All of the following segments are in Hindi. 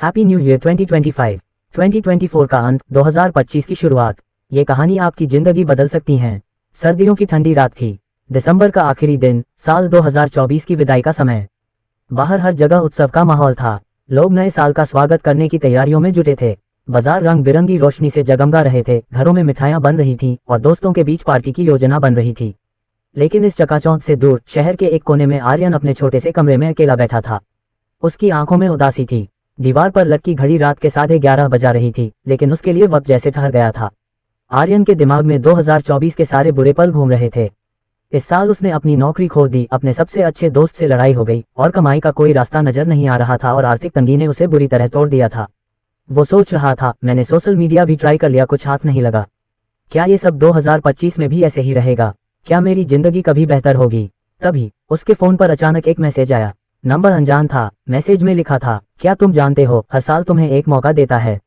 Happy new year 2025। 2024 का अंत, 2025 की शुरुआत। ये कहानी आपकी जिंदगी बदल सकती है। सर्दियों की ठंडी रात थी। दिसंबर का आखिरी दिन, साल 2024 की विदाई का समय। बाहर हर जगह उत्सव का माहौल था। लोग नए साल का स्वागत करने की तैयारियों में जुटे थे। बाजार रंग बिरंगी रोशनी से जगमगा रहे थे, घरों में मिठाइयां बन रही थीं और दोस्तों के बीच पार्टी की योजना बन रही थी। लेकिन इस चकाचौंध से दूर शहर के एक कोने में आर्यन अपने छोटे से कमरे में अकेला बैठा था। उसकी आंखों में उदासी थी। दीवार पर लटकी घड़ी रात के 11:30 बजा रही थी, लेकिन उसके लिए वक्त जैसे ठहर गया था। आर्यन के दिमाग में 2024 के सारे बुरे पल घूम रहे थे। इस साल उसने अपनी नौकरी खो दी, अपने सबसे अच्छे दोस्त से लड़ाई हो गई और कमाई का कोई रास्ता नजर नहीं आ रहा था और आर्थिक तंगी ने उसे बुरी तरह तोड़ दिया था। वो सोच रहा था, मैंने सोशल मीडिया भी ट्राई कर लिया, कुछ हाथ नहीं लगा। क्या ये सब 2025 में भी ऐसे ही रहेगा? क्या मेरी जिंदगी कभी बेहतर होगी? तभी उसके फोन पर अचानक एक मैसेज आया। नंबर अनजान था। मैसेज में लिखा था, क्या तुम जानते हो, हर साल तुम्हें एक मौका देता है।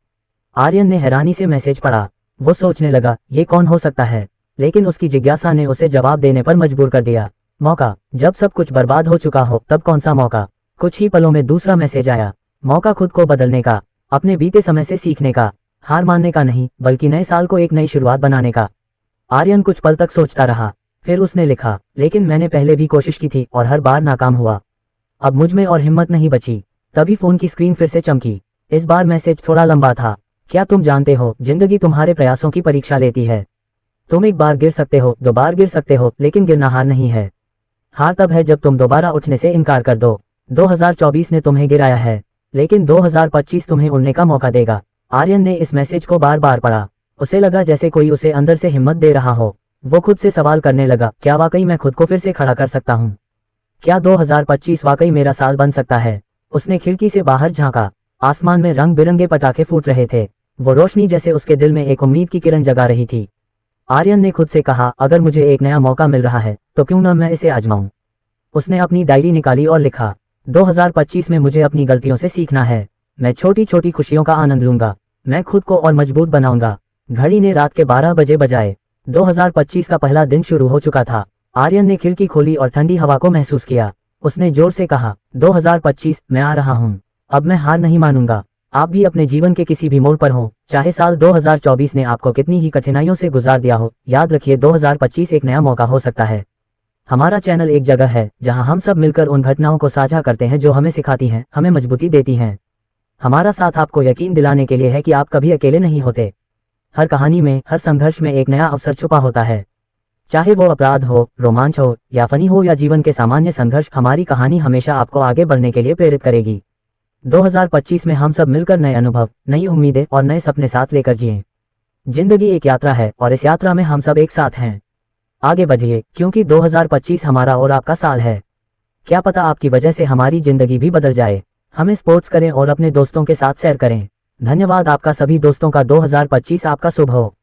आर्यन ने हैरानी से मैसेज पढ़ा। वो सोचने लगा, ये कौन हो सकता है, लेकिन उसकी जिज्ञासा ने उसे जवाब देने पर मजबूर कर दिया। मौका? जब सब कुछ बर्बाद हो चुका हो तब कौन सा मौका? कुछ ही पलों में दूसरा मैसेज आया। मौका खुद को बदलने का, अपने बीते समय से सीखने का, हार मानने का नहीं, बल्कि नए साल को एक नई शुरुआत बनाने का। आर्यन कुछ पल तक सोचता रहा, फिर उसने लिखा, लेकिन मैंने पहले भी कोशिश की थी और हर बार नाकाम हुआ। अब मुझ में और हिम्मत नहीं बची। तभी फोन की स्क्रीन फिर से चमकी। इस बार मैसेज थोड़ा लंबा था। क्या तुम जानते हो, जिंदगी तुम्हारे प्रयासों की परीक्षा लेती है। तुम एक बार गिर सकते हो, 2 बार गिर सकते हो, लेकिन गिरना हार नहीं है। हार तब है जब तुम दोबारा उठने से इनकार कर दो। 2024 ने तुम्हें गिराया है, लेकिन 2025 तुम्हें उड़ने का मौका देगा। आर्यन ने इस मैसेज को बार बार पढ़ा। उसे लगा जैसे कोई उसे अंदर से हिम्मत दे रहा हो। वो खुद से सवाल करने लगा, क्या वाकई मैं खुद को फिर से खड़ा कर सकता हूँ? क्या 2025 वाकई मेरा साल बन सकता है? उसने खिड़की से बाहर झांका। आसमान में रंग बिरंगे पटाखे फूट रहे थे। वो रोशनी जैसे उसके दिल में एक उम्मीद की किरण जगा रही थी। आर्यन ने खुद से कहा, अगर मुझे एक नया मौका मिल रहा है तो क्यों न मैं इसे आजमाऊं। उसने अपनी डायरी निकाली और लिखा, 2025 में मुझे अपनी गलतियों से सीखना है। मैं छोटी छोटी खुशियों का आनंद लूंगा। मैं खुद को और मजबूत बनाऊंगा। घड़ी ने रात के 12 बजे बजाए। 2025 का पहला दिन शुरू हो चुका था। आर्यन ने खिड़की खोली और ठंडी हवा को महसूस किया। उसने जोर से कहा, 2025, मैं आ रहा हूँ। अब मैं हार नहीं मानूंगा। आप भी अपने जीवन के किसी भी मोड़ पर हो, चाहे साल 2024 ने आपको कितनी ही कठिनाइयों से गुजार दिया हो, याद रखिए 2025 एक नया मौका हो सकता है। हमारा चैनल एक जगह है जहां हम सब मिलकर उन घटनाओं को साझा करते हैं जो हमें सिखाती हैं, हमें मजबूती देती हैं। हमारा साथ आपको यकीन दिलाने के लिए है कि आप कभी अकेले नहीं होते। हर कहानी में, हर संघर्ष में एक नया अवसर छुपा होता है। चाहे वो अपराध हो, रोमांच हो या फनी हो या जीवन के सामान्य संघर्ष, हमारी कहानी हमेशा आपको आगे बढ़ने के लिए प्रेरित करेगी। 2025 में हम सब मिलकर नए अनुभव, नई उम्मीदें और नए सपने साथ लेकर जिएं। जिंदगी एक यात्रा है और इस यात्रा में हम सब एक साथ हैं। आगे बढ़िए, क्योंकि 2025 हमारा और आपका साल है। क्या पता आपकी वजह से हमारी जिंदगी भी बदल जाए। हमें स्पोर्ट्स करें और अपने दोस्तों के साथ शेयर करें। धन्यवाद। आपका सभी दोस्तों का 2025 आपका शुभ हो।